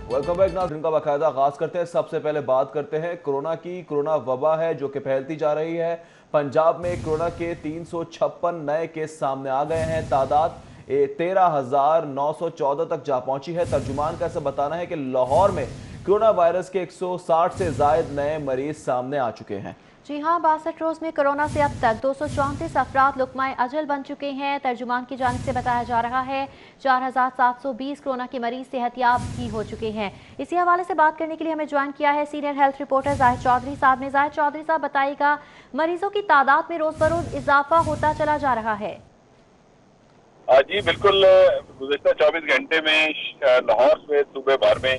Welcome back नाज़रीन का बाकायदा आगाज करते हैं। सबसे पहले बात करते हैं कोरोना की। कोरोना वबा है जो कि फैलती जा रही है। पंजाब में कोरोना के 356 नए केस सामने आ गए हैं। तादाद 13,914 तक जा पहुंची है। तर्जुमान का ऐसा बताना है कि लाहौर में कोरोना वायरस के 160 से ज्यादा नए मरीज सामने आ चुके हैं। जी हाँ, 62 रोज में कोरोना से अब तक 234 अफराद लुकमाए अजल बन चुके हैं। तर्जुमान की जानिब से बताया जा रहा है 4,720 कोरोना के मरीज सेहतियाब भी हो चुके हैं। इसी हवाले से बात करने के लिए हमें ज्वाइन किया है senior health reporter Zahid Chaudhry sahab ने। जाहिद चौधरी साहब, बताइएगा, मरीजों की तादाद में रोज बरोज इजाफा होता चला जा रहा है। जी बिल्कुल, गुज़श्ता 24 घंटे में लाहौर में सूबे भर में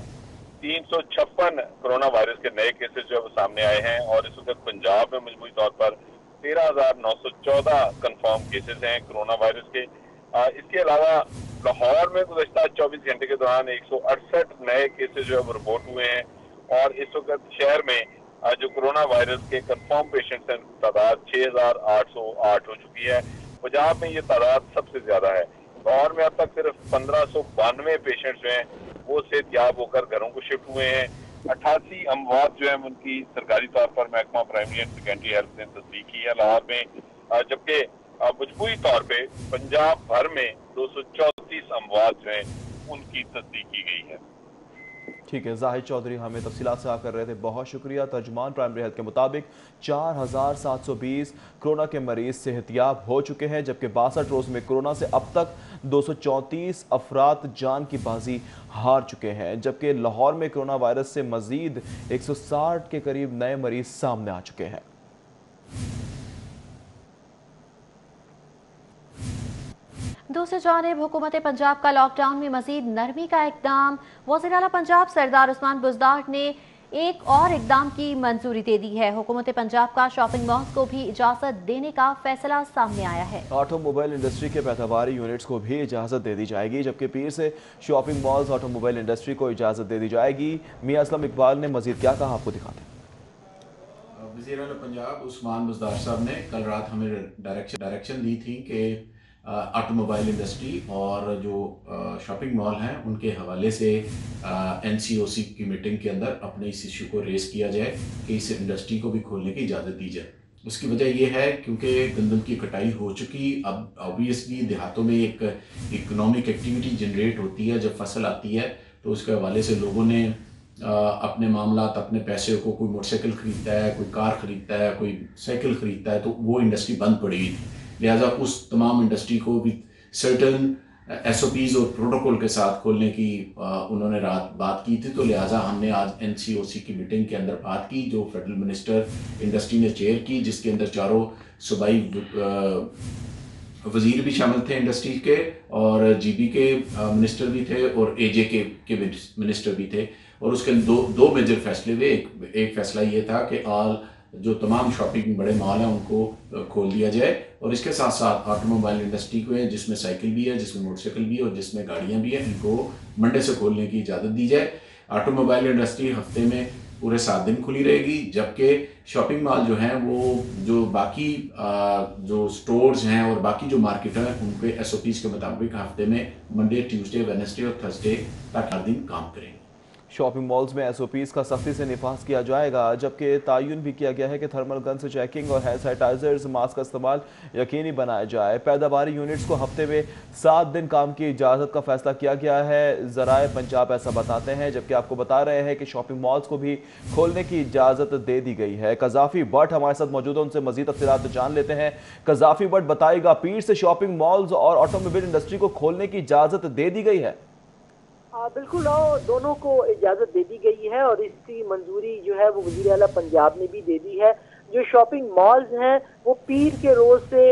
356 कोरोना वायरस के नए केसेस जो सामने आए हैं और इस वक्त पंजाब में मजमूई तौर पर 13,914 कंफर्म केसेस हैं कोरोना वायरस के। इसके अलावा लाहौर में गुज़श्ता 24 घंटे के दौरान 168 नए केसेस जो है रिपोर्ट हुए हैं और इस वक्त शहर में जो कोरोना वायरस के कंफर्म पेशेंट्स हैं तादाद 6,808 हो चुकी है। पंजाब में ये तादाद सबसे ज्यादा है। लाहौर में अब तक सिर्फ 1,592 पेशेंट्स जो हैं वो सेहतयाब होकर घरों को शिफ्ट हुए हैं। 88 अमवात जो है उनकी सरकारी तौर पर महकमा प्राइमरी एंड सेकेंडरी हेल्थ ने तस्दीक की है लाहौर में, जबकि मजबूरी तौर पे पंजाब भर में 234 अमवात जो है उनकी तस्दीक की गई है। ठीक है, जाहिद चौधरी हमें तफसीलात से कर रहे थे, बहुत शुक्रिया। तर्जुमान प्राइमरी हेल्थ के मुताबिक 4,720 कोरोना के मरीज सेहतियाब हो चुके हैं, जबकि 62 रोज़ में कोरोना से अब तक 234 अफराद जान की बाजी हार चुके हैं, जबकि लाहौर में कोरोना वायरस से मजीद 160 के करीब नए मरीज सामने आ चुके हैं। दूसरी जानिब हुकूमत पंजाब का लॉकडाउन में मजीद नरमी का इकदाम। वज़ीर आला पंजाब सरदार उस्मान बुज़दार ने एक और इकदाम की मंजूरी दे दी है। हुकूमत पंजाब का शॉपिंग मॉल्स को भी इजाज़त देने का फैसला सामने आया है। ऑटोमोबाइल इंडस्ट्री के पैदावारी यूनिट्स को भी इजाज़त दे दी जाएगी, जबकि पीर से शॉपिंग मॉल्स ऑटोमोबाइल इंडस्ट्री को इजाज़त दे दी जाएगी। मियां असलम इकबाल ने मजीद क्या कहा, आपको दिखाते हैं। वज़ीर आला पंजाब उस्मान बुज़दार साहब ने कल रात हमें डायरेक्शन दी थी कि ऑटोमोबाइल इंडस्ट्री और जो शॉपिंग मॉल हैं उनके हवाले से NCOC की मीटिंग के अंदर अपने इस इशू को रेस किया जाए कि इस इंडस्ट्री को भी खोलने की इजाज़त दी जाए। उसकी वजह ये है क्योंकि गंदम की कटाई हो चुकी, अब ऑब्वियसली देहातों में एक इकोनॉमिक एक्टिविटी जनरेट होती है। जब फसल आती है तो उसके हवाले से लोगों ने अपने मामलात, अपने पैसे को, कोई मोटरसाइकिल ख़रीदता है, कोई कार ख़रीदता है, कोई साइकिल ख़रीदता है, तो वो इंडस्ट्री बंद पड़ी हुई थी। लिहाजा उस तमाम इंडस्ट्री को भी सर्टन SOPs और प्रोटोकॉल के साथ खोलने की उन्होंने रात बात की थी। तो लिहाजा हमने आज NCOC की मीटिंग के अंदर बात की जो फेडरल मिनिस्टर इंडस्ट्री ने चेयर की, जिसके अंदर चारों सूबाई वज़ीर भी शामिल थे इंडस्ट्री के, और GB के मिनिस्टर भी थे और AJ के मिनिस्टर भी थे। और उसके दो मेजर फैसले हुए। एक फैसला ये था कि जो तमाम शॉपिंग बड़े मॉल हैं उनको खोल दिया जाए, और इसके साथ साथ ऑटोमोबाइल इंडस्ट्री को है जिसमें साइकिल भी है, जिसमें मोटरसाइकिल भी है और जिसमें गाड़ियां भी हैं, इनको मंडे से खोलने की इजाज़त दी जाए। ऑटोमोबाइल इंडस्ट्री हफ्ते में पूरे 7 दिन खुली रहेगी, जबकि शॉपिंग मॉल जो हैं वो जो बाकी जो स्टोर्स हैं और बाकी जो मार्केट हैं उनके SOPs के मुताबिक हफ्ते में मंडे, ट्यूसडे, वेडनेसडे और थर्सडे तक हर दिन काम करेंगे। शॉपिंग मॉल्स में SOPs का सख्ती से निफाज किया जाएगा, जबकि तयन भी किया गया है कि थर्मल गन से चेकिंग और हैंड सैनिटाइजर्स, मास्क का इस्तेमाल यकीनी बनाया जाए। पैदावारी यूनिट्स को हफ्ते में 7 दिन काम की इजाज़त का फैसला किया गया है, ज़राए पंजाब ऐसा बताते हैं। जबकि आपको बता रहे हैं कि शॉपिंग मॉल्स को भी खोलने की इजाज़त दे दी गई है। कज़ाफ़ी भट्ट हमारे साथ मौजूद है, उनसे मज़ीद तफ़सीलात जान लेते हैं। कज़ाफ़ी भट्ट, बताइएगा, पीर से शॉपिंग मॉल्स और ऑटोमोबाइल इंडस्ट्री को खोलने की इजाज़त दे दी गई है? बिल्कुल, दोनों को इजाज़त दे दी गई है और इसकी मंजूरी जो है वो वज़ीर आला पंजाब ने भी दे दी है। जो शॉपिंग मॉल्स हैं वो पीर के रोज से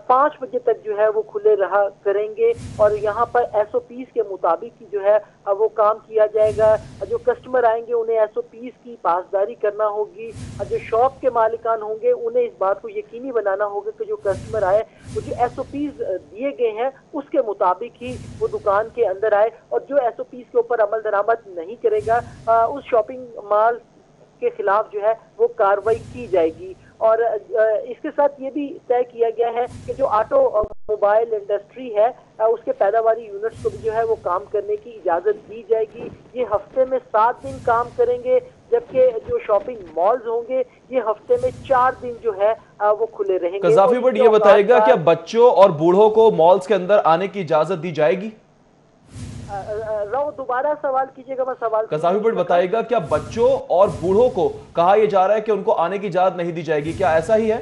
5 बजे तक जो है वो खुले रहा करेंगे और यहाँ पर SOPs के मुताबिक ही जो है वो काम किया जाएगा। जो कस्टमर आएंगे उन्हें SOPs की पासदारी करना होगी। जो शॉप के मालिकान होंगे उन्हें इस बात को यकीनी बनाना होगा कि जो कस्टमर आए वो जो SOPs दिए गए हैं उसके मुताबिक ही वो दुकान के अंदर आए, और जो SOPs के ऊपर अमल दरामद नहीं करेगा उस शॉपिंग मॉल के खिलाफ जो है वो कार्रवाई की जाएगी। اور اس کے ساتھ یہ بھی طے کیا گیا ہے کہ جو آٹو موبائل انڈسٹری ہے اس کے پیداواری یونٹس کو بھی جو ہے وہ کام کرنے کی اجازت دی جائے گی. یہ ہفتے میں 7 دن کام کریں گے، جبکہ جو شاپنگ مالز ہوں گے یہ ہفتے میں 4 دن جو ہے وہ کھلے رہیں گے. قذافی بٹ یہ بتائے گا کہ بچوں اور بوڑھوں کو مالز کے اندر آنے کی اجازت دی جائے گی؟ دوبارہ سوال کیجئے گا، میں سوال قذافی بٹ بتائے گا کیا بچوں اور بوڑھوں کو کہا یہ جا رہا ہے کہ ان کو آنے کی اجازت نہیں دی جائے گی، کیا ایسا ہی ہے؟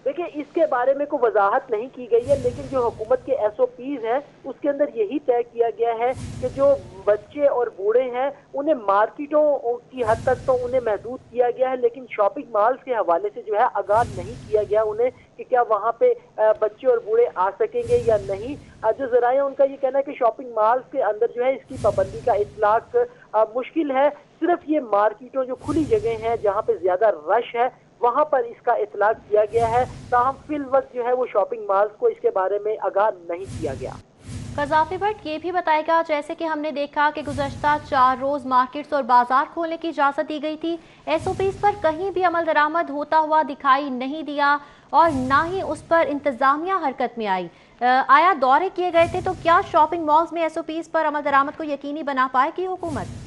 دیکھیں اس کے بارے میں کوئی وضاحت نہیں کی گئی ہے، لیکن جو حکومت کے ایس او پیز ہیں اس کے اندر یہی طے کیا گیا ہے کہ جو بچے اور بوڑھے ہیں انہیں مارکیٹوں کی حد تک تو انہیں محدود کیا گیا ہے، لیکن شاپنگ مالز کے حوالے سے جو ہے آگاہ نہیں کیا گیا انہیں کہ کیا وہاں پہ بچے اور بوڑھے آ سکیں گے یا نہیں. جو ذرائع ان کا یہ کہنا ہے کہ شاپنگ مالز کے اندر جو ہے اس کی پابندی کا اطلاق مشکل ہے. صرف یہ مارکیٹوں جو کھلی جگہ ہیں جہاں پہ زیادہ رش ہے وہاں پر اس کا اطلاق کیا گیا ہے. تاہم فی الوقت جو ہے وہ شاپنگ مالز کو اس کے بارے میں آگاہ نہیں کیا گیا. قذافی بٹ یہ بھی بتائے گا، جیسے کہ ہم نے دیکھا کہ گزشتہ 4 روز مارکیٹس اور بازار کھولنے کی اجازت دی گئی تھی، ایس او پیز پر کہیں بھی عمل درآمد ہوتا ہوا دکھائی نہیں دیا اور نہ ہی اس پر انتظامیہ حرکت میں آئی. آیا دورے کیے گئے تھے تو کیا شاپنگ مالز میں ایس او پیز پر عمل درآمد کو یقینی بنا پائے گی حکومت؟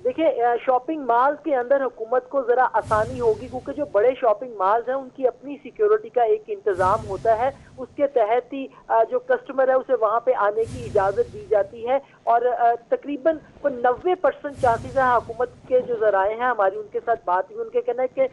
دیکھیں شاپنگ مالز کے اندر حکومت کو ذرا آسانی ہوگی کیونکہ جو بڑے شاپنگ مالز ہیں ان کی اپنی سیکیورٹی کا ایک انتظام ہوتا ہے، اس کے تحت ہی جو کسٹمر ہے اسے وہاں پہ آنے کی اجازت دی جاتی ہے. اور تقریباً 90% چانسز ہیں. حکومت کے جو ذرائع ہیں ہماری ان کے ساتھ بات ہوئی، ان کے کہنا ہے کہ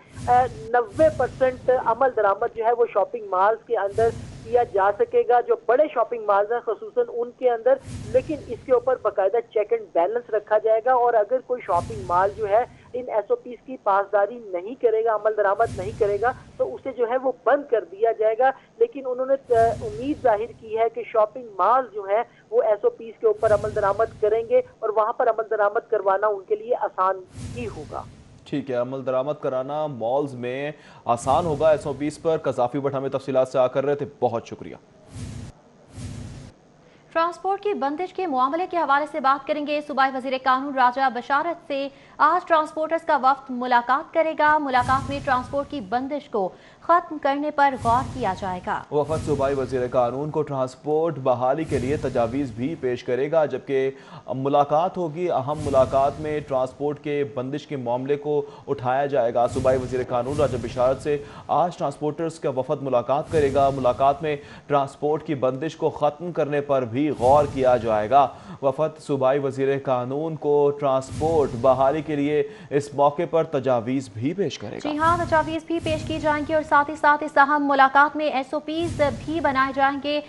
90% عمل درآمد جو ہے وہ شاپنگ مالز کے اندر کیا جا سکے گا، جو بڑے شاپنگ مالز ہیں خصوصاً ان کے اندر. لیکن اس کے اوپر باقاعدہ چیک اینڈ بیلنس رکھا جائے گا اور اگر کوئی شاپنگ مال جو ہے ان ایس او پیز کی پاسداری نہیں کرے گا، عمل درآمد نہیں کرے گا تو اسے جو ہے وہ بند کر دیا جائے گا. لیکن انہوں نے امید ظاہر کی ہے کہ شاپنگ مال جو ہے وہ ایس او پیز کے اوپر عمل درآمد کریں گے اور وہاں پر عمل درآمد کروانا ان کے لیے آسان ہی ہوگا. ٹھیک ہے، عمل درآمد کرانا مالز میں آسان ہوگا ایس او پیز پر. قذافی بٹ ہمیں تفصیلات سے کر رہے تھے، بہت شکریہ. ٹرانسپورٹ کی بندش کے معاملے کے حوالے سے بات کریں گے. صوبائی وزیر قانون راجہ بشارت سے آج ٹرانسپورٹرز کا وفد ملاقات کرے گا. ملاقات میں ٹرانسپورٹ کی بندش کو ختم کرنے پر غور کیا جائے گا. وفد صوبائی وزیر قانون کو ٹرانسپورٹ بحالی کے لیے تجاویز بھی پیش کرے گا، جبکہ ملاقات ہوگی. اہم ملاقات میں ٹرانسپورٹ کے بندش کے معاملے کو اٹھایا جائے گا. صوبائی وزیر قانون راجہ بشارت سے آج ٹرانسپورٹرز کا وفد ملاقات کرے گا. ملاقات میں ٹرانسپورٹ کی بندش کو ختم کرنے پر بھی غور کیا جائے گا. وفد صوبائی وزیر قانون کو ٹرانسپورٹ بحالی کے لیے اس موقع پر تجاویز بھی پیش کرے گا. جی ہاں، تجاویز بھی پیش کی جائیں گی اور ساتھ ہی ساتھ اس اہم ملاقات میں ایس او پیز بھی بنائے جائیں گے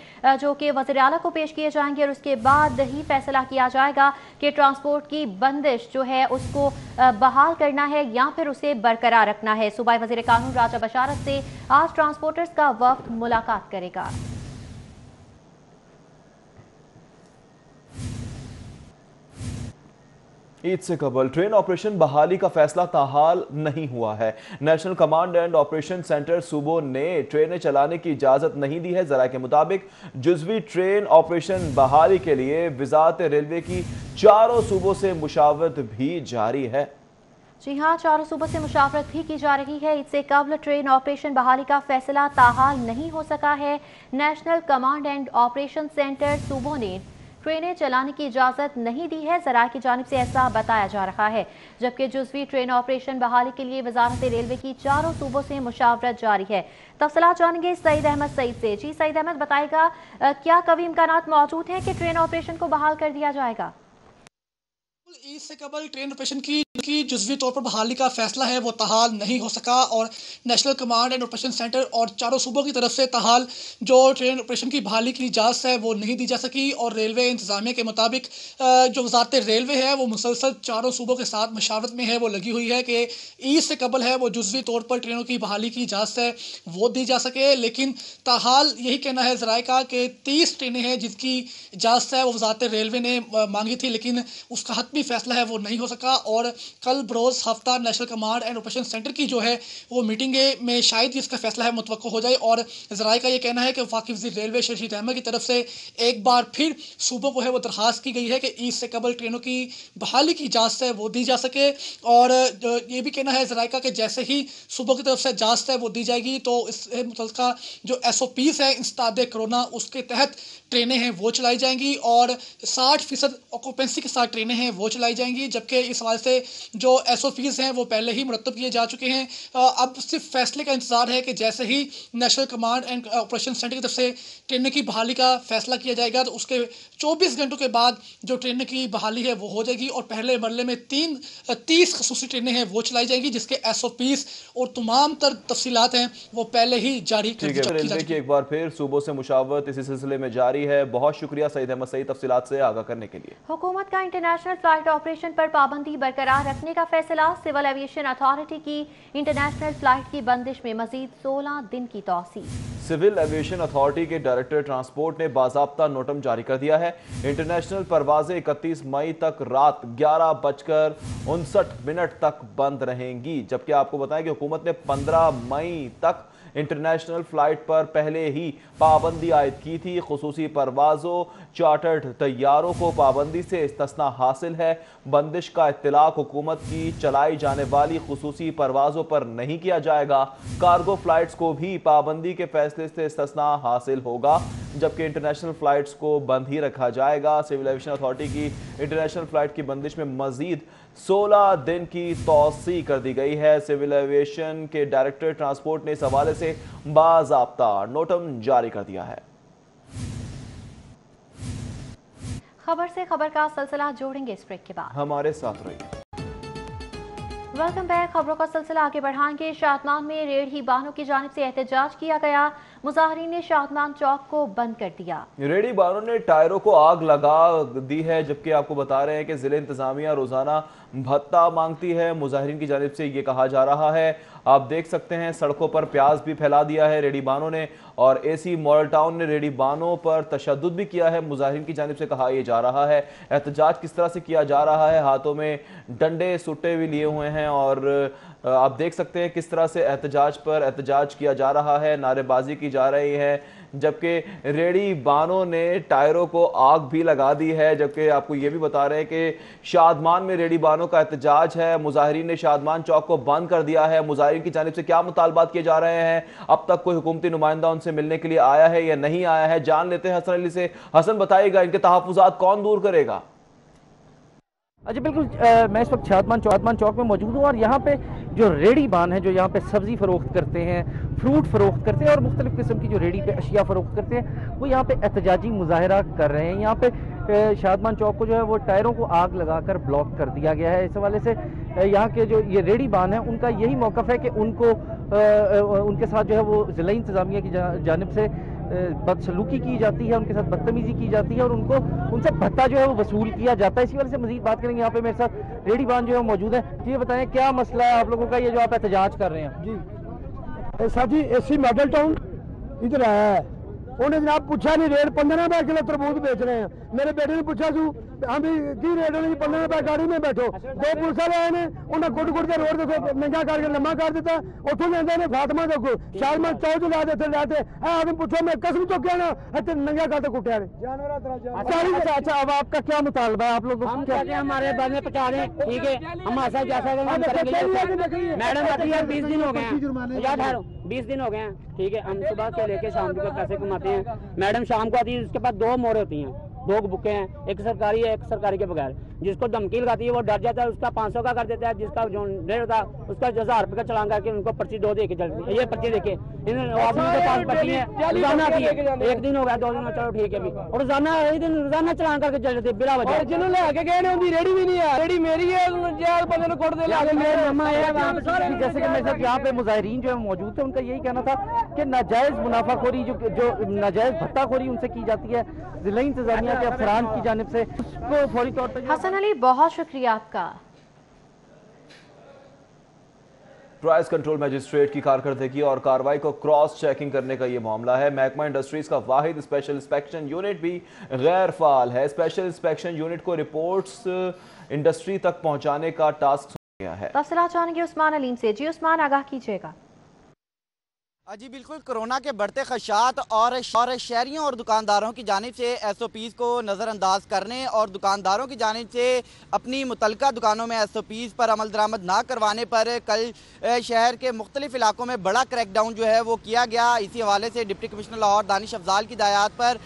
جو کہ وزیر اعلیٰ کو پیش کیے جائیں گے اور اس کے بعد ہی فیصلہ کیا جائے گا کہ ٹرانسپورٹ کی بندش جو ہے اس کو بحال کرنا ہے یا پھر اسے برقرار رکھنا ہے. صوبائی وزیر قانون راجہ بشارت سے آج ٹرانسپورٹرز کا وفد ملاقات کرے گا. عید سے قبل ٹرین آپریشن بحالی کا فیصلہ تاحال نہیں ہوا ہے. National command and operation centre صوبوں نے ٹرینیں چلانے کی اجازت نہیں دی ہے. ذرائع کے مطابق جزوی ٹرین آپریشن بحالی کے لیے وزارت ریلوے کی 4 صوبوں سے مشاورت بھی جاری ہے. جی ہاں، 4 صوبوں سے مشاورت بھی کی جا رہی ہے. عید سے قبل ٹرین آپریشن بحالی کا فیصلہ تاحال نہیں ہو سکا ہے. National command and operation centre صوبوں نے ٹرینیں چلانے کی اجازت نہیں دی ہے. ذرائع کی جانب سے ایسا بتایا جا رہا ہے، جبکہ جزوی ٹرین آپریشن بحالی کے لیے وزارت ریلوے کی 4 صوبوں سے مشاورت جاری ہے. تفصیلات جانیں گے سعید احمد سعید سے. جی سعید احمد، بتائے گا کیا قوی امکانات موجود ہیں کہ ٹرین آپریشن کو بحال کر دیا جائے گا؟ عید سے قبل ٹرین آپریشن کی جزوی طور پر بحالی کا فیصلہ ہے وہ تاحال نہیں ہو سکا اور national command and operation centre اور 4 صوبوں کی طرف سے تاحال جو ٹرین آپریشن کی بحالی کی اجازت ہے وہ نہیں دی جا سکی. اور ریلوے انتظامیہ کے مطابق جو وزارت ریلوے ہے وہ مسلسل 4 صوبوں کے ساتھ مشاورت میں ہے، وہ لگی ہوئی ہے کہ عید سے قبل ہے وہ جزوی طور پر ٹرینوں کی بحالی کی اجازت ہے وہ دی جا سکے. لیکن تاحال یہی کہنا ہے ذرائع کا کہ 30 ٹرینیں ہیں جن کی اجازت ہے وہ وزارت ریلوے نے مانگی تھی، لیکن اس کا حتمی فیصلہ फैसला है वो नहीं हो सका और कल बरोज़ हफ्ता national command and operation centre की जो है वो मीटिंग में शायद ही इसका फैसला है मुतवक्को हो जाए। और ज़राए का ये कहना है कि वफाकी वज़ीर रेलवे रशीद अहमद की तरफ से एक बार फिर सूबों को है वो दरख्वास्त की गई है कि ईद से कबल ट्रेनों की बहाली की इजाज़त है वो दी जा सके। और ये भी कहना है ज़राए का कि जैसे ही सूबों की तरफ से इजाज़त है वो दी जाएगी तो इससे मुतल्लिका जो SOPs है इंस्ताद कोरोना उसके तहत ट्रेनें हैं वो चलाई जाएंगी और 60% ऑक्यूपेंसी के साथ ट्रेनें हैं वो चलाई जाएंगी। जबकि इस हवाले से जो SOPs हैं वो पहले ही मुरतब किए जा चुके हैं। अब सिर्फ फैसले का इंतजार है कि जैसे ही national command and operation centre की तरफ से ट्रेनों की बहाली का फैसला किया जाएगा तो उसके 24 घंटों के बाद जो ट्रेनों की बहाली है वो हो जाएगी और पहले मरले में 30 खसूसी ट्रेनें हैं वो चलाई जाएंगी जिसके SOPs और तमाम तर तफसीलात हैं वो पहले ही जारी कर दी जा चुकी रेलवे की एक बार फिर सूबों से मुशावरत इसी सिलसिले में जारी है। बहुत शुक्रिया सईद अहमद सईद तफसीलात से आगाह करने के लिए। हुकूमत का इंटरनेशनल फ्लाइट ऑपरेशन पर पाबंदी बरकरार रखने का फैसला। सिविल एविएशन अथॉरिटी की इंटरनेशनल फ्लाइट की बंदिश में मजीद 16 दिन की तौसीह। सिविल एविएशन अथॉरिटी के डायरेक्टर ट्रांसपोर्ट ने बाज़ाब्ता नोटम जारी कर दिया है। इंटरनेशनल परवाजें 31 मई तक रात 11:59 तक बंद रहेंगी। जबकि आपको बताएं कि हुकूमत ने 15 मई तक इंटरनेशनल फ्लाइट पर पहले ही पाबंदी आयद की थी। खुसूसी परवाज़ों चार्टर्ड तैयारों को पाबंदी से इस्तिस्ना हासिल है। बंदिश का इत्तलाक हुकूमत की चलाई जाने वाली खुसूसी परवाज़ों पर नहीं किया जाएगा। कार्गो फ्लाइट्स को भी पाबंदी के फैसले से इस्तिस्ना हासिल होगा जबकि इंटरनेशनल फ्लाइट्स को बंद ही रखा जाएगा। सिविल एविएशन अथॉरिटी की इंटरनेशनल फ्लाइट की बंदिश में मजीद 16 दिन की तौसी कर दी गई है। सिविल एविएशन के डायरेक्टर ट्रांसपोर्ट ने इस हवाले से बाज़ाब्ता नोटम जारी कर दिया है। खबर से खबर का सिलसिला जोड़ेंगे इस ब्रेक के बाद, हमारे साथ रहिए। Welcome back. खबरों का सिलसिला आगे बढ़ाएंगे। शादमान में रेढ़ी बानों की जानिब से एहतजाज किया गया। मुजाहिरीन ने शादमान चौक को बंद कर दिया। रेढ़ी बानों ने टायरों को आग लगा दी है जबकि आपको बता रहे हैं कि जिले इंतजामिया रोजाना भत्ता मांगती है। मुजाहिरीन की जानिब से ये कहा जा रहा है। आप देख सकते हैं सड़कों पर प्याज भी फैला दिया है रेढ़ी बानों ने और AC मॉडल टाउन ने रेढ़ी बानों पर तशद्दुद भी किया है। मुजाहिरीन की जानिब से कहा यह जा रहा है। एहतजाज किस तरह से किया जा रहा है, हाथों में डंडे सुट्टे भी लिए हुए हैं और आप देख सकते हैं किस तरह से एहतजाज पर एहतजाज किया जा रहा है, नारेबाजी की जा रही है। जबकि रेढ़ी बानों ने टायरों को आग भी लगा दी है। जबकि आपको ये भी बता रहे हैं कि शादमान में रेढ़ी बानों का एहतजाज है। मुजाहिरीन ने शादमान चौक को बंद कर दिया है। मुजाहिरीन की जानिब से क्या मुतालबात किए जा रहे हैं, अब तक कोई हुकूमती नुमाइंदा उनसे मिलने के लिए आया है या नहीं आया है, जान लेते हैं हसन अली से। हसन बताइएगा इनके तहफ़्फ़ुज़ात कौन दूर करेगा? अच्छा बिल्कुल, मैं इस वक्त शादमान चौक में मौजूद हूँ और यहाँ पे जो रेड़ी बान है जो यहाँ पे सब्ज़ी फ़रोख्त करते हैं, फ्रूट फ़रोख्त करते हैं और मुख्तलिफ़ किस्म की जो रेड़ी पे अशिया फ़रोख्त करते हैं वो यहाँ पे एहतजाजी मुजाहरा कर रहे हैं। यहाँ पे शादमान चौक को जो है वो टायरों को आग लगाकर ब्लॉक कर दिया गया है। इस हवाले से यहाँ के जो ये रेड़ी बान है उनका यही मौक़िफ़ है कि उनको उनके साथ जो है वो ज़िला इंतज़ामिया की जानिब से बदसलूकी की जाती है, उनके साथ बदतमीजी की जाती है और उनसे भत्ता जो है वो वसूल किया जाता है। इसी वजह से मजीद बात करेंगे। यहाँ पे मेरे साथ रेडी बान जो है मौजूद है। ये बताएं क्या मसला है आप लोगों का, ये जो आप एहतजाज कर रहे हैं? जी सर जी, AC मॉडल टाउन इधर आया है, उन्हें जनाब पूछा नहीं रेट 15 रुपए किलो तरबूज बेच रहे हैं। मेरे बेटे ने पूछा तू हम भी की रेट होने 15 रुपए गाड़ी में बैठो। दो पुलिस वाले आए ने उन्हें गुड के रोड देखो महंगा करके लम्बा कर दिता। उतों लेंदे ने फातिमा देखो शादमान चौक ला देते लाते आदमी पूछो मैं कसम तो क्या ना इतने नंगा करते कुटिया ने। अच्छा अब आपका क्या मुतालबा है? आप लोग हम कहते हैं हमारे बस में पहुंचा दें, ठीक है, हम ऐसा जैसा मैडम आती है 20 दिन हो गए हैं, 20 दिन हो गए हैं, ठीक है, हम सुबह से लेके शाम तक पैसे कमाते हैं। मैडम शाम को आती है, उसके पास 2 मोहरें होती हैं, 2 बुके हैं, एक सरकारी है एक सरकारी के बगैर। जिसको धमकी लगाती है वो डर जाता है, उसका 500 का कर देता है, जिसका जो डेढ़ होता है उसका 1000 रुपये का चलान करके उनको पर्ची 2 दे के चलती है। ये पर्ची देखे इन आदमी के पास पर्ची है, रोजाना आती है, 1 दिन हो गया 2 दिन, चलो ठीक है भी, और रोजाना रोजाना चलान करके चल जाते बिना वजह। जिन्होंने आगे गए उनकी रेडी भी नहीं है, रेडी मेरी है, बंदे ने कोट दे जैसे कि मेरे साथ यहाँ पे मुजाहिरीन जो है मौजूद थे, उनका यही कहना था कि नाजायज मुनाफाखोरी जो नाजायज भत्ताखोरी उनसे की जाती है जिला इंतजामिया के अफसरान की जानिब से, उसको फौरी तौर पर। हसन अली बहुत शुक्रिया आपका। پرائز کنٹرول مجسٹریٹ کی کارکردگی اور کارروائی کو کراس چیکنگ کرنے کا یہ معاملہ ہے۔ محکمہ انڈسٹریز کا واحد اسپیشل انسپیکشن یونٹ بھی غیر فعال ہے۔ اسپیشل انسپیکشن یونٹ کو رپورٹس انڈسٹری تک پہنچانے کا ٹاسک سونپا گیا ہے۔ تفصیلات جانیں گے عثمان علیم سے۔ جی عثمان، آگاہ کیجیے گا۔ جی بالکل، کورونا کے بڑھتے خدشات اور شہریوں اور دکانداروں کی جانب سے ایس او پیز کو نظر انداز کرنے اور دکانداروں کی جانب سے اپنی متعلقہ دکانوں میں ایس او پیز پر عمل درآمد نہ کروانے پر کل شہر کے مختلف علاقوں میں بڑا کریک ڈاؤن جو ہے وہ کیا گیا۔ اسی حوالے سے ڈپٹی کمشنر لاہور دانش افضال کی ہدایات پر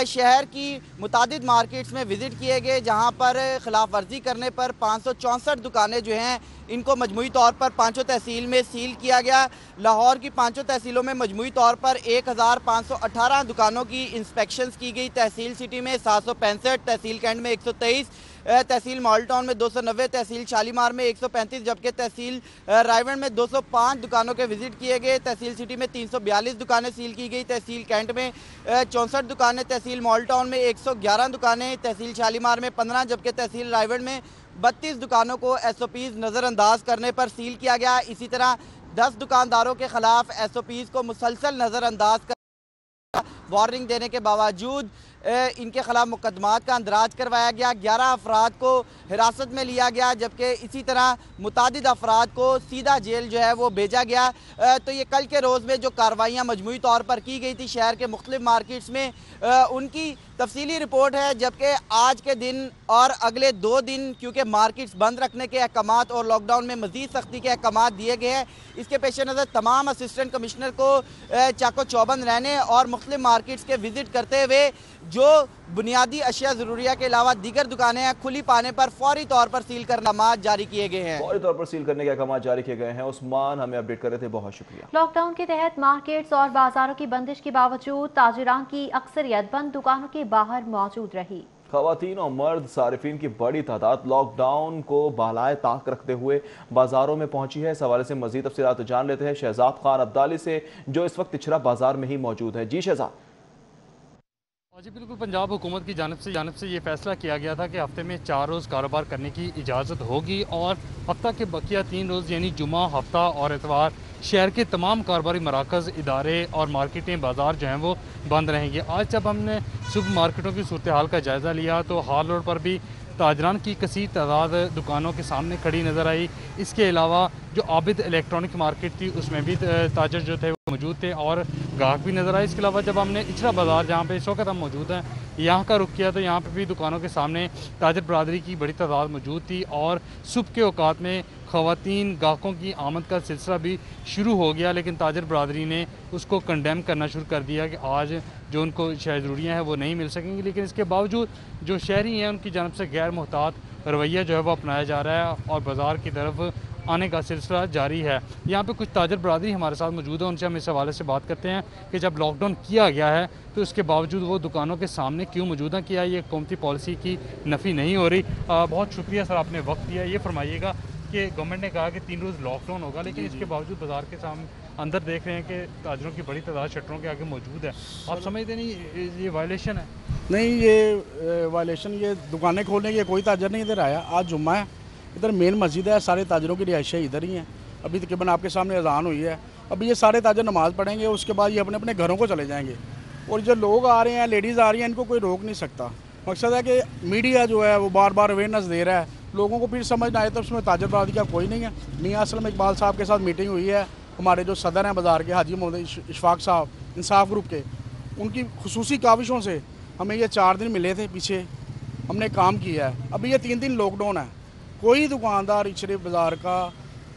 شہر کی متعدد مارکیٹس میں وزٹ کیے گئے، جہاں پر خلاف ورزی کرنے پر 564 دکانیں جو ہیں ان کو مجموعی طور پر پانچوں تحصیل میں سیل کیا گیا۔ لاہور کی پانچوں تحصیلوں میں مجموعی طور پر 1518 دکانوں کی انسپیکشنز کی گئی۔ تحصیل سٹی میں 765، تحصیل کینٹ میں 123، تحصیل مال ٹاؤن میں 290، تحصیل شالیمار میں 135، جبکہ تحصیل رائیونڈ میں 205 دکانوں کے وزٹ کیے گئے۔ تحصیل سٹی میں 342 دکانیں سیل کی گئی، تحصیل کینٹ میں 64 دکانیں، تحصیل مال ٹاؤن میں 111 دکانیں، تحصیل شالیمار میں 15، جبکہ تحصیل رائیونڈ میں 32 دکانوں کو ایس او پیز نظر انداز کرنے پر سیل کیا گیا۔ اسی طرح 10 دکانداروں کے خلاف ایس او پیز کو مسلسل نظر انداز کر وارننگ دینے کے باوجود ان کے خلاف مقدمات کا اندراج کروایا گیا۔ 11 افراد کو حراست میں لیا گیا، جبکہ اسی طرح متعدد افراد کو سیدھا جیل جو ہے وہ بھیجا گیا۔ تو یہ کل کے روز میں جو کارروائیاں مجموعی طور پر کی گئی تھی شہر کے مختلف مارکیٹس میں، ان کی تفصیلی رپورٹ ہے، جبکہ آج کے دن اور اگلے 2 دن کیونکہ مارکیٹس بند رکھنے کے احکامات اور لاک ڈاؤن میں مزید سختی کے احکامات دیے گئے ہیں، اس کے پیش نظر تمام اسسٹنٹ کمشنر کو چاق و چوبند رہنے اور مختلف مارکیٹس کے وزٹ کرتے ہوئے جو بنیادی اشیاء ضروریہ کے علاوہ دیگر دکانیں ہیں کھلی پانے پر فوری طور پر سیل کرنے کے احکامات جاری کیے گئے ہیں۔ فوری طور پر سیل کرنے کے احکامات جاری کیے گئے ہیں۔ عثمان ہمیں اپڈیٹ کر رہے تھے، بہت شکریہ۔ لاک ڈاؤن کے تحت مارکیٹس اور بازاروں کی بندش کے باوجود تاجران کی اکثریت بند دکانوں کے باہر موجود رہی۔ خواتین اور مرد صارفین کی بڑی تعداد لاک ڈاؤن کو بالائے طاق رکھتے ہوئے بازاروں میں پہنچی ہے۔ اس حوالے سے مزید تفصیلات جان لیتے ہیں شہزاد خان عبدالی سے، جو اس وقت تچھرا بازار میں ہی موجود ہے۔ جی شہزاد۔ جی بالکل، پنجاب حکومت کی جانب سے یہ فیصلہ کیا گیا تھا کہ ہفتے میں 4 روز کاروبار کرنے کی اجازت ہوگی اور ہفتہ کے بقیہ 3 روز یعنی جمعہ، ہفتہ اور اتوار شہر کے تمام کاروباری مراکز، ادارے اور مارکیٹیں، بازار جو ہیں وہ بند رہیں گے۔ آج جب ہم نے صبح مارکیٹوں کی صورتحال کا جائزہ لیا تو ہال روڈ پر بھی تاجران کی کثیر تعداد دکانوں کے سامنے کھڑی نظر آئی۔ اس کے علاوہ جو عابد الیکٹرانک مارکیٹ تھی اس میں بھی تاجر جو تھے وہ موجود تھے اور گاہک بھی نظر آئے۔ اس کے علاوہ جب ہم نے اچھرا بازار جہاں پہ اس وقت ہم موجود ہیں یہاں کا رخ کیا تو یہاں پہ بھی دکانوں کے سامنے تاجر برادری کی بڑی تعداد موجود تھی اور صبح کے اوقات میں خواتین گاہکوں کی آمد کا سلسلہ بھی شروع ہو گیا، لیکن تاجر برادری نے اس کو کنڈیم کرنا شروع کر دیا کہ آج جو ان کو اشیاء ضروریاں ہیں وہ نہیں مل سکیں گی۔ لیکن اس کے باوجود جو شہری ہیں ان کی جانب سے غیر محتاط رویہ جو ہے وہ اپنایا جا رہا ہے اور بازار کی طرف آنے کا سلسلہ جاری ہے۔ یہاں پہ کچھ تاجر برادری ہمارے ساتھ موجود ہیں، ان سے ہم اس حوالے سے بات کرتے ہیں کہ جب لاک ڈاؤن کیا گیا ہے تو اس کے باوجود وہ دکانوں کے سامنے کیوں موجود ہیں، کیا یہ حکومتی پالیسی کی نفی نہیں ہو رہی؟ بہت شکریہ سر، آپ نے وقت دیا۔ یہ فرمائیے گا کہ گورنمنٹ نے کہا کہ 3 روز لاک ڈاؤن ہوگا، لیکن اس کے باوجود بازار کے سامنے اندر دیکھ رہے ہیں کہ تاجروں کی بڑی تعداد شٹروں کے آگے موجود ہے۔ آپ سمجھتے نہیں یہ وائلیشن ہے؟ نہیں، یہ وائلیشن، یہ دکانیں کھولنے کے کوئی تاجر نہیں ادھر آیا۔ آج جمعہ ہے، ادھر مین مسجد ہے، سارے تاجروں کی رہائشیں ادھر ہی ہیں۔ ابھی تقریباً آپ کے سامنے اذان ہوئی ہے، ابھی یہ سارے تاجر نماز پڑھیں گے، اس کے بعد یہ اپنے اپنے گھروں کو چلے جائیں گے۔ اور جو لوگ آ رہے ہیں، لیڈیز آ رہی ہیں، ان کو کوئی روک نہیں سکتا۔ مقصد ہے کہ میڈیا جو ہے وہ بار بار اویئرنیس دے رہا ہے، لوگوں کو پھر سمجھ نہ آئے تو اس میں تاجر برادری کا کوئی نہیں ہے۔ میاں اسلم اقبال صاحب کے ساتھ میٹنگ ہوئی ہے، ہمارے جو صدر ہیں بازار کے حاجی محمد اشفاق صاحب انصاف گروپ کے، ان کی خصوصی کاوشوں سے ہمیں یہ 4 دن ملے تھے، پیچھے ہم نے کام کیا ہے۔ ابھی یہ 3 دن لاک ڈاؤن ہے، کوئی دکاندار اچھرے بازار کا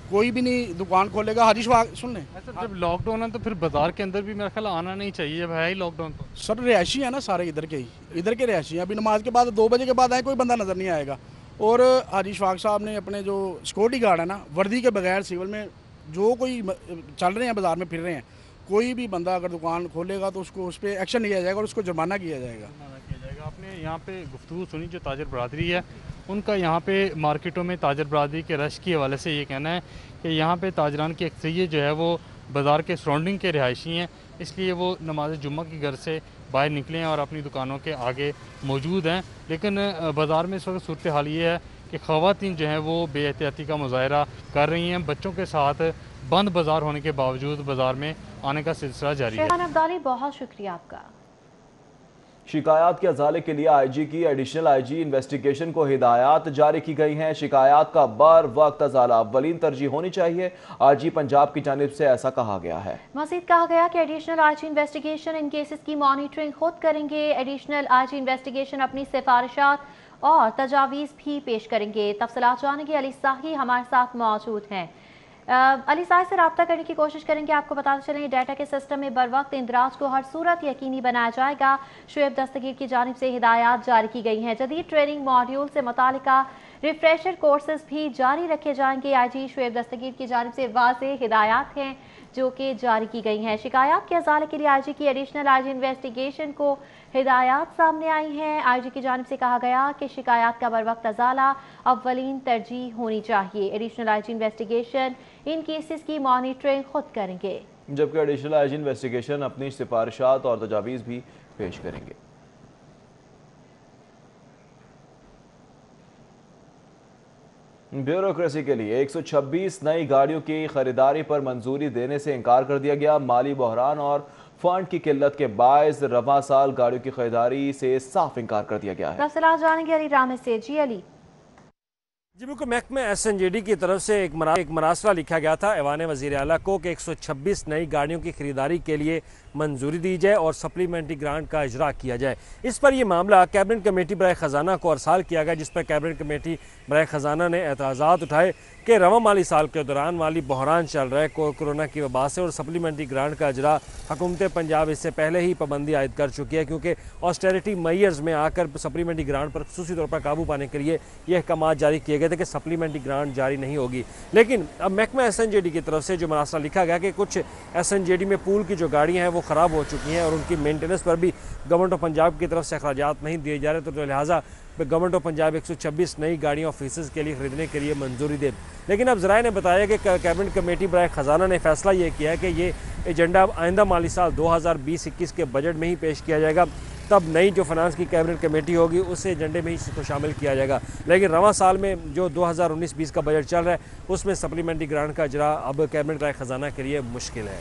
کوئی بھی نہیں دکان کھولے گا۔ حاجی اشفاق سن لیں، جب لاک ڈاؤن ہے تو پھر بازار کے اندر بھی میرا خیال آنا نہیں چاہیے، جب ہے ہی لاک ڈاؤن تو۔ سر رہائشی ہیں نا سارے ادھر کے ہی، ادھر کے رہائشی ہیں۔ ابھی نماز کے بعد 2 بجے کے بعد آئے کوئی بندہ نظر نہیں آئے گا۔ اور حاجی اشفاق صاحب نے اپنے جو سیکورٹی گارڈ ہے نا، وردی کے بغیر سیول میں جو کوئی چل رہے ہیں بازار میں پھر رہے ہیں، کوئی بھی بندہ اگر دکان کھولے گا تو اس کو اس پہ ایکشن لیا جائے گا اور اس کو جرمانہ کیا جائے گا۔ آپ نے یہاں پہ گفتگو سنی جو تاجر برادری ہے ان کا، یہاں پہ مارکیٹوں میں تاجر برادری کے رش کے حوالے سے یہ کہنا ہے کہ یہاں پہ تاجران کی اکثریت جو ہے وہ بازار کے سراؤنڈنگ کے رہائشی ہیں، اس لیے وہ نماز جمعہ کی گھر سے باہر نکلے ہیں اور اپنی دکانوں کے آگے موجود ہیں۔ لیکن بازار میں اس وقت صورتحال یہ ہے کہ خواتین جو ہیں وہ بے احتیاطی کا مظاہرہ کر رہی ہیں، بچوں کے ساتھ बंद बाजार होने के बावजूद बाजार में आने का सिलसिला जारी है। शेखान अब्दाली, बहुत शुक्रिया आपका। शिकायत के अजाले के लिए आईजी की एडिशनल आईजी इन्वेस्टिगेशन को हिदायत जारी की गई हैं। शिकायत का बर वक्त अजाला अव्वलीन तरजीह होनी चाहिए। आईजी पंजाब की जानिब से ऐसा कहा गया है। मज़ीद कहा गया कि additional IG investigation in cases की मॉनिटरिंग खुद करेंगे। एडिशनल आईजी इन्वेस्टिगेशन अपनी सिफारिशात और तजावीज़ भी पेश करेंगे। तफसीलात जानने के अली साही हमारे साथ मौजूद हैं। अली साहिब से रब्ता करने की कोशिश करेंगे। आपको बताते चलें डाटा के सिस्टम में बर वक्त इंदराज को हर सूरत यकीनी बनाया जाएगा। शुएब दस्तगीर की जानिब से हिदायत जारी की गई हैं। जदीद ट्रेनिंग मॉड्यूल से मुतालिका रिफ्रेशर कोर्सेज भी जारी रखे जाएंगे। आईजी शुएब दस्तगीर की जानिब से वाज़ेह हिदायत हैं जो कि जारी की गई हैं। शिकायत के अजाले के लिए आईजी की एडिशनल आईजी इन्वेस्टिगेशन को हिदायत सामने आई हैं। आईजी की जानिब से कहा गया कि शिकायत का बर वक्त अजाला अव्वलीन तरजीह होनी चाहिए। Additional IG investigation in cases की मॉनिटरिंग खुद करेंगे, जबकि एडिशनल आईजी इन्वेस्टिगेशन अपनी सिफारिशात और तजावीज़ भी पेश करेंगे। ब्यूरोक्रेसी के लिए 126 नई गाड़ियों की खरीदारी पर मंजूरी देने से इनकार कर दिया गया। माली बहरान और फंड की किल्लत के बायस रवा साल गाड़ियों की खरीदारी से साफ इनकार कर दिया गया है। तफसीलात जानेंगे अली रामे से। जी अली। जी बिल्कुल, महकमे SNJD की तरफ से एक मरासला लिखा गया था ऐवान वज़ीर आला को कि 126 नई गाड़ियों की खरीदारी के लिए मंजूरी दी जाए और सप्लीमेंट्री ग्रांट का इजरा किया जाए। इस पर यह मामला कैबिनेट कमेटी बराए ख़जाना को अरसाल किया गया, जिस पर कैबिनेट कमेटी बराए ख़जाना ने एतराज़ात उठाए कि रवा माली साल के दौरान माली बहरान चल रहा है कोरोना की वबा से और सप्लीमेंट्री ग्रांट का इजरा हुकूमत पंजाब इससे पहले ही पाबंदी आयद कर चुकी है, क्योंकि ऑस्टेरिटी मेयर्स में आकर सप्लीमेंट्री ग्रांट पर खुसूसी तौर पर काबू पाने के लिए यह अहकाम जारी किए गए थे कि सप्लीमेंट्री ग्रांट जारी नहीं होगी। लेकिन अब महकमा SNJD की तरफ से जो मरासला लिखा गया कि कुछ SNJD में पूल की जो गाड़ियाँ हैं वो ख़राब हो चुकी हैं और उनकी मेंटेनेंस पर भी गवर्नमेंट ऑफ पंजाब की तरफ से अखराजात नहीं दिए जा रहे, तो लिहाजा गवर्नमेंट ऑफ पंजाब 126 नई गाड़ियाँ ऑफिस के लिए खरीदने के लिए मंजूरी दे। लेकिन अब ज़राए ने बताया कि कैबिनेट कमेटी बराए ख़जाना ने फैसला ये किया है कि ये एजेंडा आइंदा माली साल 2020-21 के बजट में ही पेश किया जाएगा। तब नई जो फाइनेंस की कैबिनेट कमेटी होगी उस एजेंडे में ही इसको शामिल किया जाएगा। लेकिन रवा साल में जो 2019-20 का बजट चल रहा है उसमें सप्लीमेंट्री ग्रांट का इजरा अब कैबिनेट बराए ख़जाना के लिए मुश्किल है।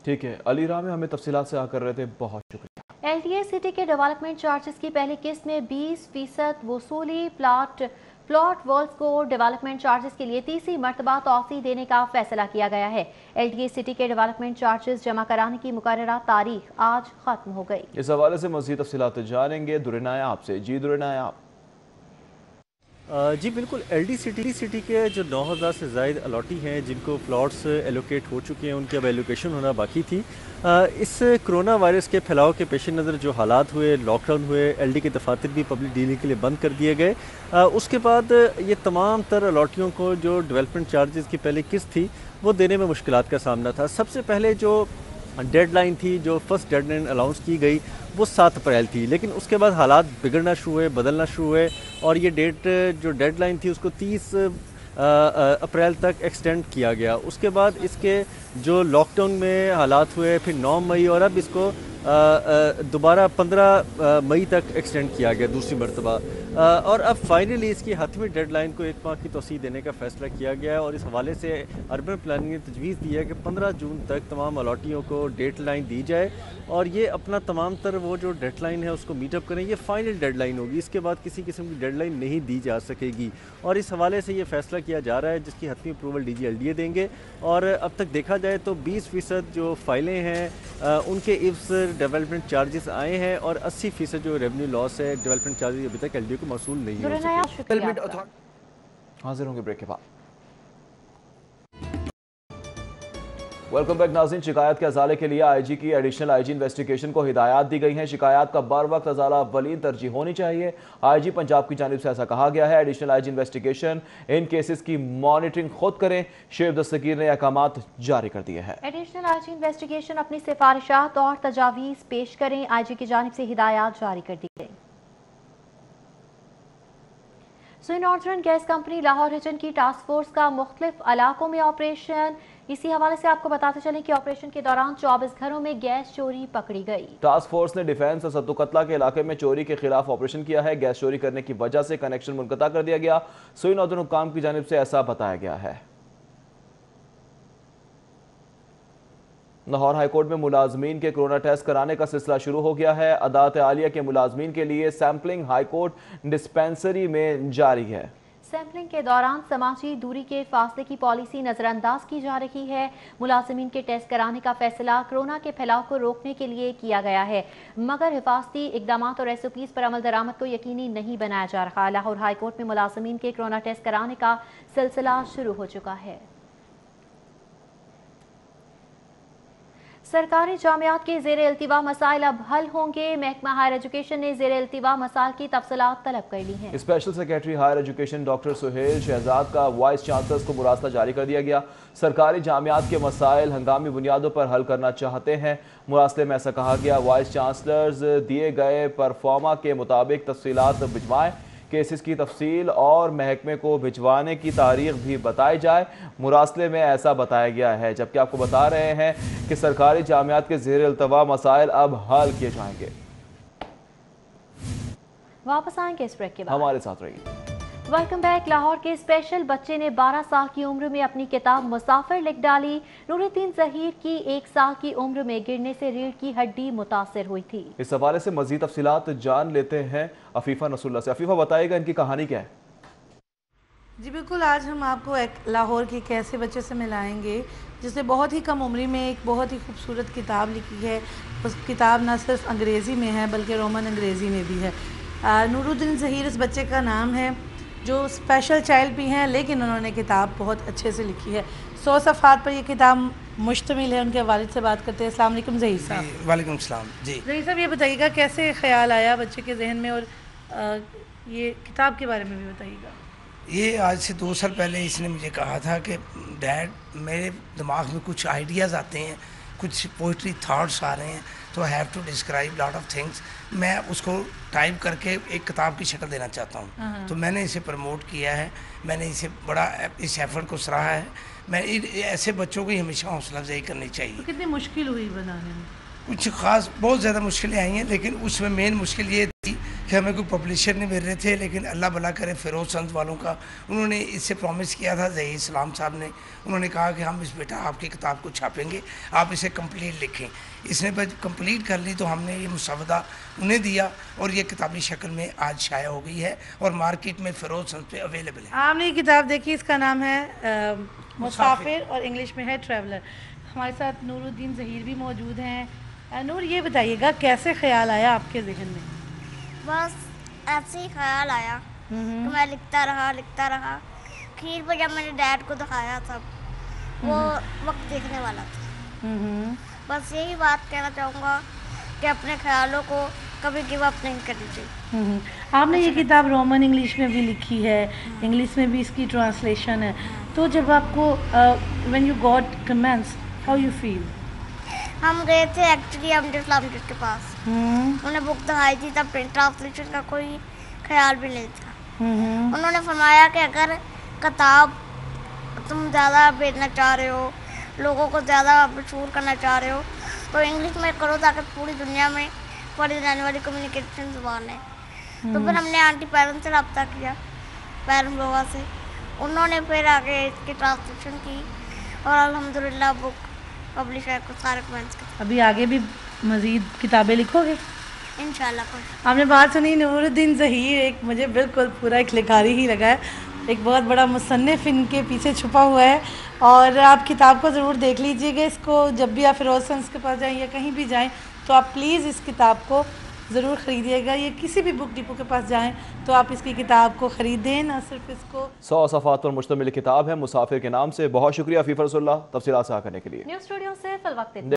ठीक है, अली राम हमें तफसीलात से आकर रहे थे, बहुत शुक्रिया। LTA सिटी के डेवलपमेंट चार्जेस की पहली किस्त में 20% वसूली। प्लॉट वर्ल्ड्स को डेवलपमेंट चार्जेस के लिए तीसरी मरतबा तौसी देने का फैसला किया गया है। LTA सिटी के डेवलपमेंट चार्जेस जमा कराने की मुकर्ररा तारीख आज खत्म हो गई। इस हवाले से मज़ीद तफसीलात जानेंगे दुरेनाया आपसे। जी दुरेनाया आप। जी बिल्कुल, LTA सिटी के जो 9000 से ज़ायद अलॉटी हैं जिनको प्लॉट्स एलोकेट हो चुके हैं उनकी अब एलोकेशन होना बाकी थी। इस कोरोना वायरस के फैलाव के पेश नज़र जो हालात हुए, लॉकडाउन हुए, LD के दफातर भी पब्लिक डीलिंग के लिए बंद कर दिए गए। उसके बाद ये तमाम तर अलॉटियों को जो डेवलपमेंट चार्जेस की पहली किस्त थी वो देने में मुश्किलात का सामना था। सबसे पहले जो डेडलाइन थी, जो फर्स्ट डेडलाइन अनाउंस की गई वो 7 अप्रैल थी, लेकिन उसके बाद हालात बिगड़ना शुरू हुए, बदलना शुरू हुए और ये जो डेडलाइन थी उसको 30 अप्रैल तक एक्सटेंड किया गया। उसके बाद इसके जो लॉकडाउन में हालात हुए, फिर 9 मई और अब इसको दोबारा 15 मई तक एक्सटेंड किया गया दूसरी मरतबा। और अब फाइनली इसकी हतमी डेडलाइन को 1 माह की तोसी देने का फैसला किया गया है और इस हवाले से अर्बन प्लानिंग ने तजवीज़ दी है कि 15 जून तक तमाम अलॉटियों को डेट लाइन दी जाए और ये अपना तमाम तर वो जो डेडलाइन है उसको मीटअप करें। ये फाइनल डेडलाइन होगी, इसके बाद किसी किस्म की डेडलाइन नहीं दी जा सकेगी और इस हवाले से ये फैसला किया जा रहा है जिसकी हतमी अप्रूवल DG LDA देंगे। और अब तक देखा जाए तो 20% जो फाइलें हैं उनके इफ्स डेवलपमेंट चार्जेस आए हैं और 80% जो रेवेन्यू लॉस है डेवलपमेंट चार्जेस अभी तक LDA को मौसूल नहीं हो सके। हाजिर होंगे ब्रेक के बाद। वेलकम बैक नाज़रीन। शिकायत के अजाले के लिए IG की एडिशनल IG इन्वेस्टिगेशन को हिदायत दी गई है। शिकायत का बर वक्त अजाला अव्वलीन तरजीह होनी चाहिए। IG पंजाब की जानिब से ऐसा कहा गया है। Additional IG investigation in cases की मॉनिटरिंग खुद करें। शुएब दस्तगीर ने अहकामात जारी कर दिए हैं। एडिशनल IG इन्वेस्टिगेशन अपनी सिफारिशात और तजावीज़ पेश करें। IG की जानिब से हिदायत जारी कर दी गई। Sui northern gas company Lahore region की टास्क फोर्स का मुख्तलिफ इलाकों में ऑपरेशन। इसी हवाले से आपको बताते चलें कि ऑपरेशन के दौरान 24 घरों में गैस चोरी पकड़ी गई। टास्क फोर्स ने डिफेंस और सत्तुकतला के इलाके में चोरी के खिलाफ ऑपरेशन किया है। गैस चोरी करने की वजह से कनेक्शन मुनक़ता कर दिया गया। सुई नॉर्दर्न हुक्काम की जानिब से ऐसा बताया गया है। لاہور ہائی کورٹ میں ملازمین کے کورونا ٹیسٹ کرانے کا سلسلہ شروع ہو گیا ہے۔ عدالت عالیہ کے ملازمین کے لیے سیمپلنگ ہائی کورٹ ڈسپینسری میں جاری ہے۔ سیمپلنگ کے دوران سماجی دوری کے فاصلے کی پالیسی نظر انداز کی جا رہی ہے۔ ملازمین کے ٹیسٹ کرانے کا فیصلہ کورونا کے پھیلاؤ کو روکنے کے لیے کیا گیا ہے، مگر حفاظتی اقدامات اور SOPs پر عمل درآمد کو یقینی نہیں بنایا جا رہا۔ لاہور ہائی کورٹ میں ملازمین کے کورونا ٹیسٹ کرانے کا سلسلہ شروع ہو چکا ہے۔ سرکاری جامعات کے زیر التوا مسائل اب حل ہوں گے۔ محکمہ ہائر ایجوکیشن نے زیر التوا مسائل کی تفصیلات طلب کر لی ہیں۔ Special secretary higher education doctor Sohail Shahzad کا وائس چانسلرز کو مراسلہ جاری کر دیا گیا۔ سرکاری جامعات کے مسائل ہنگامی بنیادوں پر حل کرنا چاہتے ہیں۔ مراسلے میں ایسا کہا گیا، وائس چانسلرز دیے گئے پرفارما کے مطابق تفصیلات بھجوائیں، کیسز کی تفصیل اور محکمے کو بھجوانے کی تاریخ بھی بتائی جائے۔ مراسلے میں ایسا بتایا گیا ہے، جبکہ آپ کو بتا رہے ہیں کہ سرکاری جامعات کے زیر التوا مسائل اب حل کیے جائیں گے۔ واپس آئیں گے اس بریک کے بعد، ہمارے ساتھ رہیے۔ Welcome back. لاہور کے اسپیشل بچے نے 12 سال کی عمر میں اپنی کتاب مسافر لکھ ڈالی۔ نور الدین ظہیر کی 1 سال کی عمر میں گرنے سے ریڑھ کی ہڈی متاثر ہوئی تھی۔ اس حوالے سے مزید تفصیلات جان لیتے ہیں عفیفہ نصر اللہ سے۔ عفیفہ بتائے گا ان کی کہانی کیا ہے؟ جی بالکل، آج ہم آپ کو ایک لاہور کے ایک ایسے بچے سے ملائیں گے جس نے بہت ہی کم عمری میں ایک بہت ہی خوبصورت کتاب لکھی ہے۔ اس کتاب نہ صرف انگریزی میں ہے بلکہ رومن انگریزی میں بھی ہے۔ نور الدین ظہیر اس بچے کا نام ہے، جو اسپیشل چائلڈ بھی ہیں، لیکن انہوں نے کتاب بہت اچھے سے لکھی ہے۔ 100 صفحات پر یہ کتاب مشتمل ہے۔ ان کے والد سے بات کرتے ہیں۔ السلام علیکم ظہیر صاحب۔ وعلیکم السلام۔ جی ظہیر صاحب، یہ بتائیے گا کیسے خیال آیا بچے کے ذہن میں، اور یہ کتاب کے بارے میں بھی بتائیے گا۔ یہ آج سے 2 سال پہلے اس نے مجھے کہا تھا کہ ڈیڈ میرے دماغ میں کچھ آئیڈیاز آتے ہیں، کچھ پوئٹری تھاٹس آ رہے ہیں، تو I have to describe lot of things, میں اس کو ٹائپ کر کے ایک کتاب کی شکل دینا چاہتا ہوں۔ تو میں نے اسے پروموٹ کیا ہے، میں نے اسے بڑا اس ایفرٹ کو سراہا ہے۔ میں ایسے بچوں کو ہی ہمیشہ حوصلہ افزائی کرنی چاہیے۔ کتنی مشکل ہوئی بنانے میں؟ کچھ خاص بہت زیادہ مشکلیں آئی ہیں، لیکن اس میں مین مشکل یہ تھی کہ ہمیں کوئی پبلشر نہیں مل رہے تھے، لیکن اللہ بھلا کرے فیروز سنز والوں کا، انہوں نے اس سے پرومس کیا تھا، ظہیر اسلام صاحب نے، انہوں نے کہا کہ ہم اس بیٹا آپ کی کتاب کو چھاپیں گے، آپ اسے کمپلیٹ لکھیں۔ اس نے کمپلیٹ کر لی تو ہم نے یہ مسودہ انہیں دیا اور یہ کتابی شکل میں آج شائع ہو گئی ہے اور مارکیٹ میں فیروز سنز پہ اویلیبل ہے۔ آپ نے یہ کتاب دیکھی، اس کا نام ہے مسافر اور انگلش میں ہے ٹریولر۔ ہمارے ساتھ نور الدین ظہیر بھی موجود ہیں۔ نور، یہ بتائیے گا کیسے خیال آیا آپ کے ذہن میں؟ بس ایسے ہی خیال آیا کہ میں لکھتا رہا۔ اخیر پہ جب میں نے ڈیڈ کو دکھایا تب وہ وقت دیکھنے والا تھا۔ بس یہی بات کہنا چاہوں گا کہ اپنے خیالوں کو کبھی گیو اپ نہیں کرنی چاہیے۔ آپ نے یہ کتاب رومن انگلش میں بھی لکھی ہے، انگلش میں بھی اس کی ٹرانسلیشن ہے، تو جب آپ کو when you got comments, how you feel؟ ہم گئے تھے ایکچولی اسلام کے پاس، انہوں نے بک دکھائی تھی، تب ٹرانسلیشن کا کوئی خیال بھی نہیں تھا۔ انہوں نے فرمایا کہ اگر کتاب تم زیادہ بھیجنا چاہ رہے ہو، لوگوں کو زیادہ مشہور کرنا چاہ رہے ہو، تو انگلش میں کرو تاکہ پوری دنیا میں پڑھی جانے والی کمیونیکیشن زبان ہے۔ تو پھر ہم نے آنٹی پیرن سے رابطہ کیا، پیرن بابا سے، انہوں نے پھر آگے اس کی ٹرانسلیشن کی اور الحمدللہ بک پبلش ہے، کچھ سارے کمنٹس کے۔ ابھی آگے بھی مزید کتابیں لکھو گے انشاءاللہ؟ آپ نے بات سنی، نور الدین ظہیر ایک مجھے بالکل پورا ایک لکھاری ہی لگا ہے، ایک بہت بڑا مصنف ان کے پیچھے چھپا ہوا ہے، اور آپ کتاب کو ضرور دیکھ لیجئے گا۔ اس کو جب بھی آپ فیروز سنز کے پاس جائیں یا کہیں بھی جائیں تو آپ پلیز اس کتاب کو ضرور خریدیے گا، یا کسی بھی بک ڈپو کے پاس جائیں تو آپ اس کی کتاب کو خریدیں، نہ صرف اس کو۔ 100 صفحات پر مشتمل کتاب ہے مسافر کے نام سے۔ بہت شکریہ عفیفہ رسول اللہ تفصیلات سے کرنے کے لیے۔ نیوز اسٹوڈیو سے فی الوقت